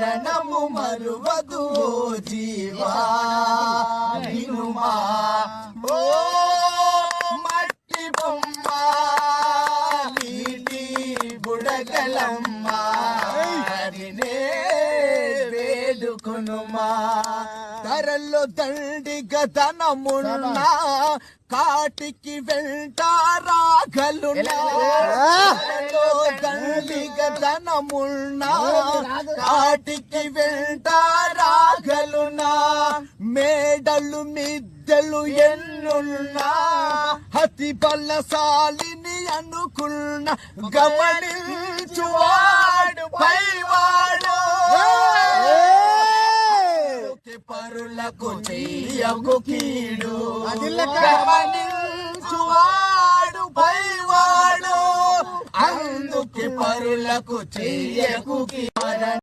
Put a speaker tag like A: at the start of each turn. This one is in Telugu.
A: మరణము మరువదు జీవా వినుమా ఓ మట్టి బొమ్మ నీటి బుడగలమ్మ హరినే వేడుకునుమా ధరల్లో దండిగతనమున్నా కాటికి వెంటారాగలున్నా దండిగతనమున్నా కాటికి వెంటారాగలున్నా మేడలు మిద్దెలు ఎన్నున్నా అతి బలశాలిని అనుకున్న గమనించువాడు పైవాడు పరులకు చెయ్యకు కీడు గమనించువాడు పైవాడు అందుకే పరులకు చెయ్యకు కీడు